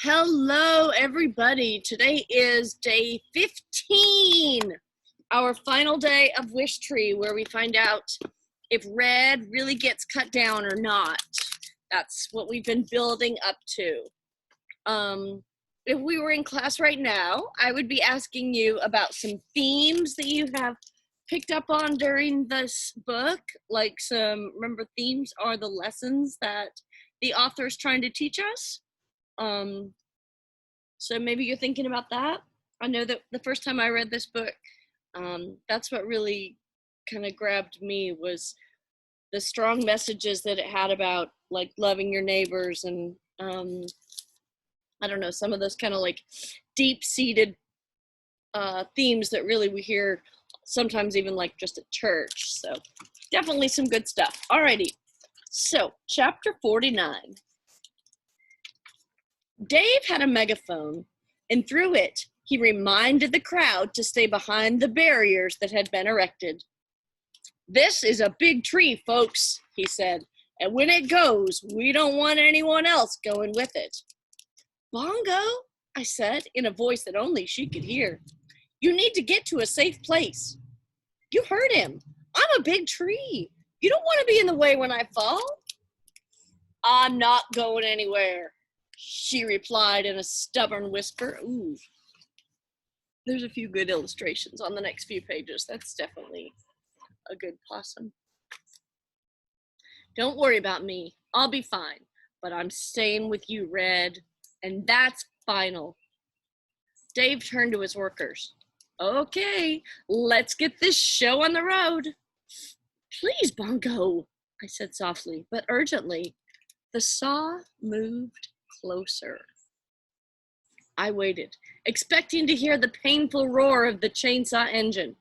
Hello, everybody. Today is day 15, our final day of Wishtree, where we find out if red really gets cut down or not. That's what we've been building up to. If we were in class right now, I would be asking you about some themes that you have picked up on during this book. Remember, themes are the lessons that the author is trying to teach us. So maybe you're thinking about that. I know that the first time I read this book, that's what really kind of grabbed me, was the strong messages that it had about like loving your neighbors and I don't know, some of those kind of like deep-seated themes that really we hear sometimes even like just at church. So definitely some good stuff. Alrighty, so chapter 49. Dave had a megaphone, and through it, he reminded the crowd to stay behind the barriers that had been erected. "This is a big tree, folks," he said, "and when it goes, we don't want anyone else going with it." "Bongo," I said, in a voice that only she could hear, "you need to get to a safe place." "You heard him. I'm a big tree. You don't want to be in the way when I fall." "I'm not going anywhere," she replied in a stubborn whisper. Ooh. There's a few good illustrations on the next few pages. That's definitely a good possum. "Don't worry about me. I'll be fine. But I'm staying with you, Red. And that's final." Dave turned to his workers. "Okay, let's get this show on the road." "Please, Bongo," I said softly, but urgently. The saw moved closer. I waited, expecting to hear the painful roar of the chainsaw engine.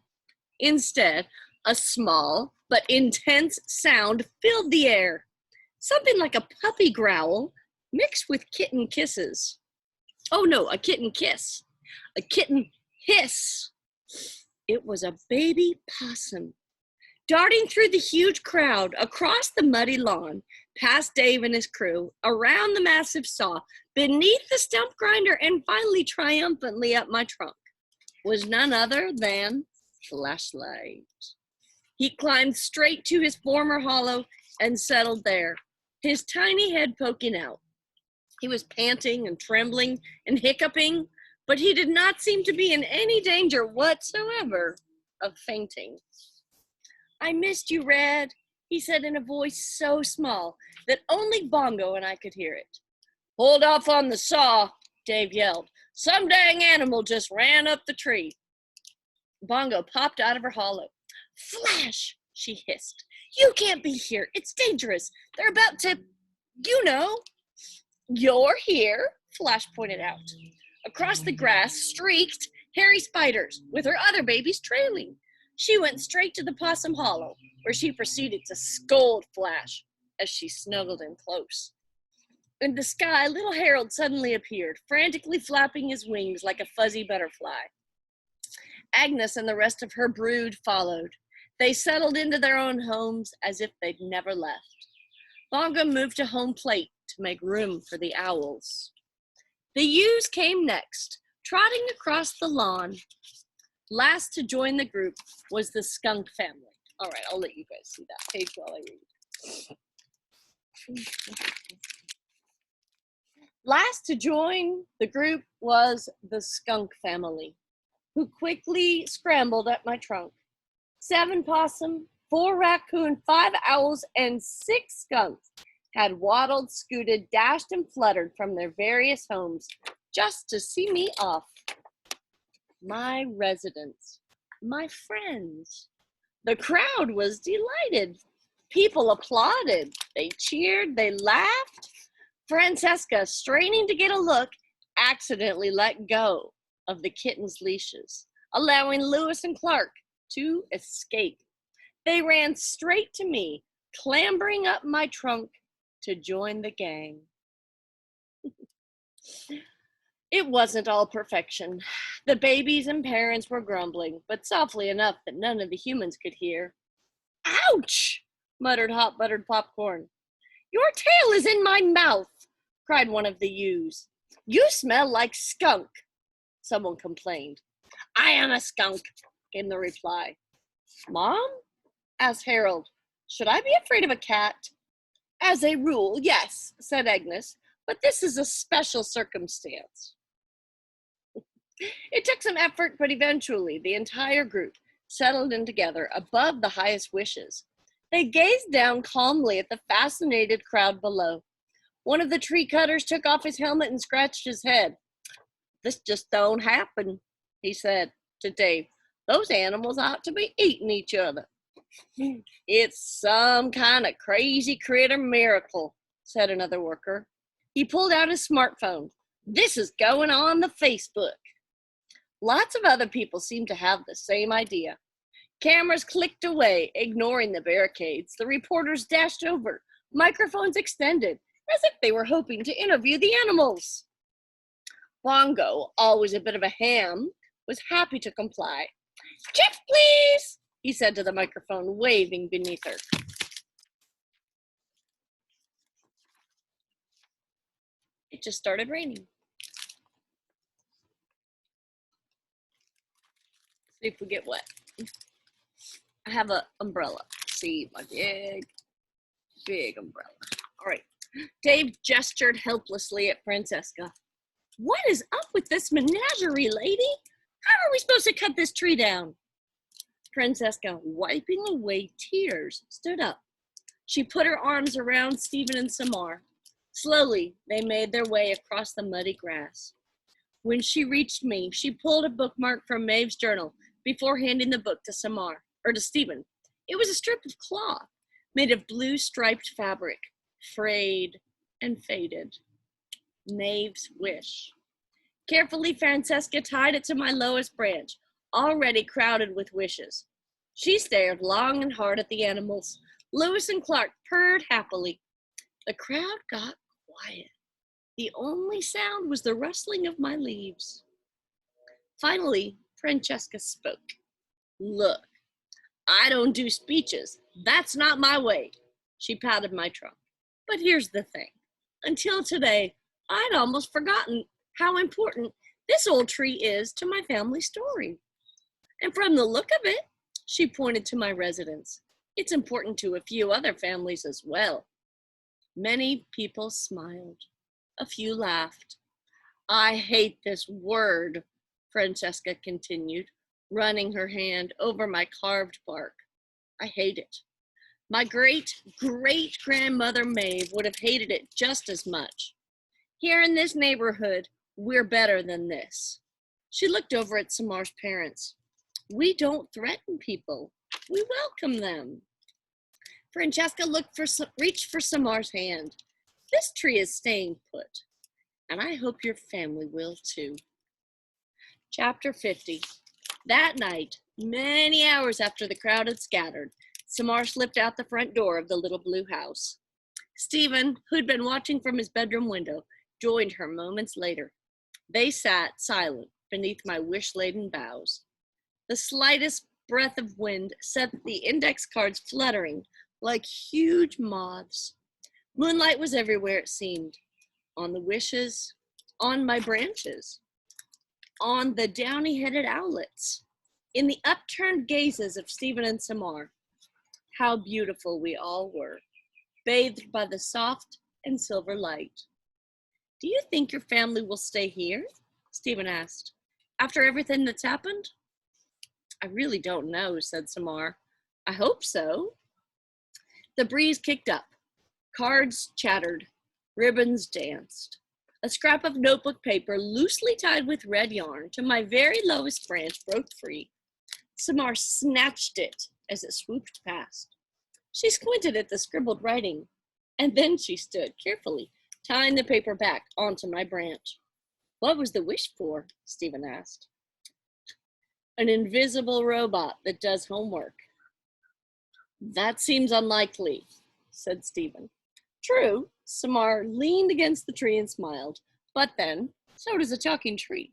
Instead, a small but intense sound filled the air, something like a puppy growl mixed with kitten kisses. Oh no, a kitten kiss. A kitten hiss. It was a baby possum. Darting through the huge crowd, across the muddy lawn, past Dave and his crew, around the massive saw, beneath the stump grinder, and finally triumphantly up my trunk, was none other than Flashlight. He climbed straight to his former hollow and settled there, his tiny head poking out. He was panting and trembling and hiccuping, but he did not seem to be in any danger whatsoever of fainting. "I missed you, Red," he said in a voice so small that only Bongo and I could hear it. "Hold off on the saw," Dave yelled. "Some dang animal just ran up the tree." Bongo popped out of her hollow. "Flash," she hissed. "You can't be here. It's dangerous. They're about to, you know." "You're here," Flash pointed out. Across the grass streaked hairy spiders, with her other babies trailing. She went straight to the possum hollow, where she proceeded to scold Flash as she snuggled in close. In the sky, little Harold suddenly appeared, frantically flapping his wings like a fuzzy butterfly. Agnes and the rest of her brood followed. They settled into their own homes as if they'd never left. Bongo moved to home plate to make room for the owls. The ewes came next, trotting across the lawn. Last to join the group was the skunk family. All right, I'll let you guys see that page while I read. Last to join the group was the skunk family, who quickly scrambled at my trunk. 7 possum, 4 raccoon, 5 owls, and 6 skunks had waddled, scooted, dashed, and fluttered from their various homes just to see me off. My residents, my friends. The crowd was delighted. People applauded. They cheered. They laughed. Francesca, straining to get a look, accidentally let go of the kitten's leashes, allowing Lewis and Clark to escape. They ran straight to me, clambering up my trunk to join the gang. It wasn't all perfection. The babies and parents were grumbling, but softly enough that none of the humans could hear. "Ouch!" muttered Hot Buttered Popcorn. "Your tail is in my mouth," cried one of the ewes. You smell like skunk, someone complained. I am a skunk, came the reply. Mom? Asked Harold. Should I be afraid of a cat? As a rule, yes, said Agnes, but this is a special circumstance. It took some effort, but eventually the entire group settled in together above the highest wishes. They gazed down calmly at the fascinated crowd below. One of the tree cutters took off his helmet and scratched his head. This just don't happen, he said to Dave. Those animals ought to be eating each other. It's some kind of crazy critter miracle, said another worker. He pulled out his smartphone. This is going on the Facebook. Lots of other people seemed to have the same idea. Cameras clicked away, ignoring the barricades. The reporters dashed over, microphones extended, as if they were hoping to interview the animals. Bongo, always a bit of a ham, was happy to comply. Jeff, please, he said to the microphone, waving beneath her. It just started raining. See if we get wet. I have an umbrella. See, my big umbrella. All right. Dave gestured helplessly at Francesca. What is up with this menagerie, lady? How are we supposed to cut this tree down? Francesca, wiping away tears, stood up. She put her arms around Stephen and Samar. Slowly, they made their way across the muddy grass. When she reached me, she pulled a bookmark from Maeve's journal before handing the book to Stephen. It was a strip of cloth made of blue striped fabric, frayed and faded. Maeve's wish. Carefully, Francesca tied it to my lowest branch, already crowded with wishes. She stared long and hard at the animals. Lewis and Clark purred happily. The crowd got quiet. The only sound was the rustling of my leaves. Finally, Francesca spoke. Look, I don't do speeches. That's not my way. She patted my trunk. But here's the thing. Until today, I'd almost forgotten how important this old tree is to my family story. And from the look of it, she pointed to my residence, it's important to a few other families as well. Many people smiled. A few laughed. I hate this word, Francesca continued, running her hand over my carved bark. I hate it. My great-great-grandmother Maeve would have hated it just as much. Here in this neighborhood, we're better than this. She looked over at Samar's parents. We don't threaten people. We welcome them. Francesca reached for Samar's hand. This tree is staying put, and I hope your family will too. Chapter 50. That night, many hours after the crowd had scattered, Samar slipped out the front door of the little blue house. Stephen, who'd been watching from his bedroom window, joined her moments later. They sat silent beneath my wish-laden boughs. The slightest breath of wind set the index cards fluttering like huge moths. Moonlight was everywhere, it seemed. On the wishes, on my branches, on the downy-headed owlets, in the upturned gazes of Stephen and Samar. How beautiful we all were, bathed by the soft and silver light. Do you think your family will stay here? Stephen asked. After everything that's happened? I really don't know, said Samar. I hope so. The breeze kicked up. Cards chattered. Ribbons danced. A scrap of notebook paper, loosely tied with red yarn to my very lowest branch, broke free. Samar snatched it as it swooped past. She squinted at the scribbled writing, and then she stood carefully, tying the paper back onto my branch. What was the wish for? Stephen asked. An invisible robot that does homework. That seems unlikely, said Stephen. True, Samar leaned against the tree and smiled, but then, so does a talking tree.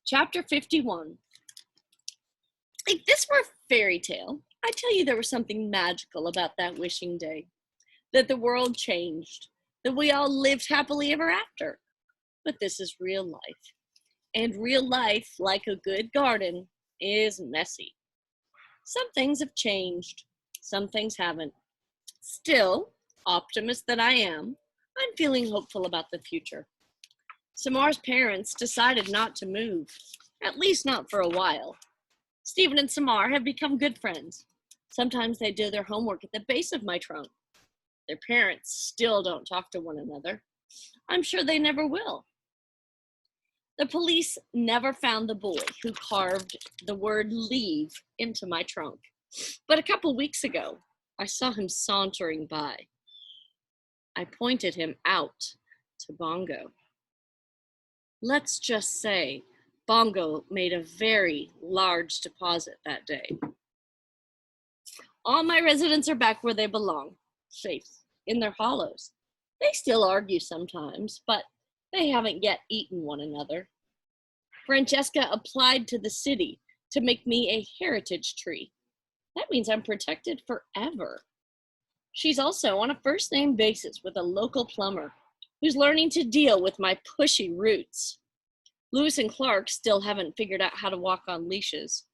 Chapter 51. If this were a fairy tale, I'd tell you there was something magical about that wishing day, that the world changed, that we all lived happily ever after. but this is real life. And real life, like a good garden, is messy. Some things have changed, some things haven't. Still, optimist that I am, I'm feeling hopeful about the future. Samar's parents decided not to move, at least not for a while. Stephen and Samar have become good friends. Sometimes they do their homework at the base of my trunk. Their parents still don't talk to one another. I'm sure they never will. The police never found the boy who carved the word leave into my trunk. But a couple weeks ago, I saw him sauntering by. I pointed him out to Bongo. Let's just say Bongo made a very large deposit that day. All my residents are back where they belong, safe in their hollows. They still argue sometimes, but they haven't yet eaten one another. Francesca applied to the city to make me a heritage tree. That means I'm protected forever. She's also on a first-name basis with a local plumber who's learning to deal with my pushy roots. Lewis and Clark still haven't figured out how to walk on leashes.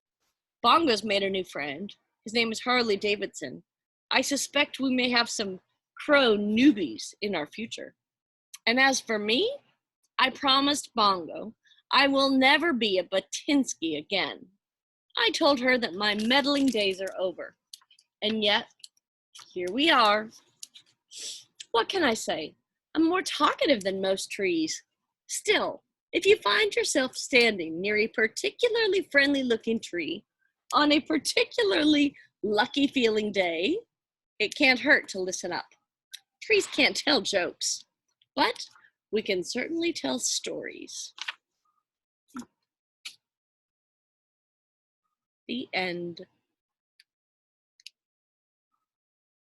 Bongo's made a new friend. His name is Harley Davidson. I suspect we may have some crow newbies in our future. And as for me, I promised Bongo I will never be a Batinsky again. I told her that my meddling days are over. And yet, here we are. What can I say? I'm more talkative than most trees. Still, if you find yourself standing near a particularly friendly-looking tree on a particularly lucky-feeling day, it can't hurt to listen up. Trees can't tell jokes, but we can certainly tell stories. The end.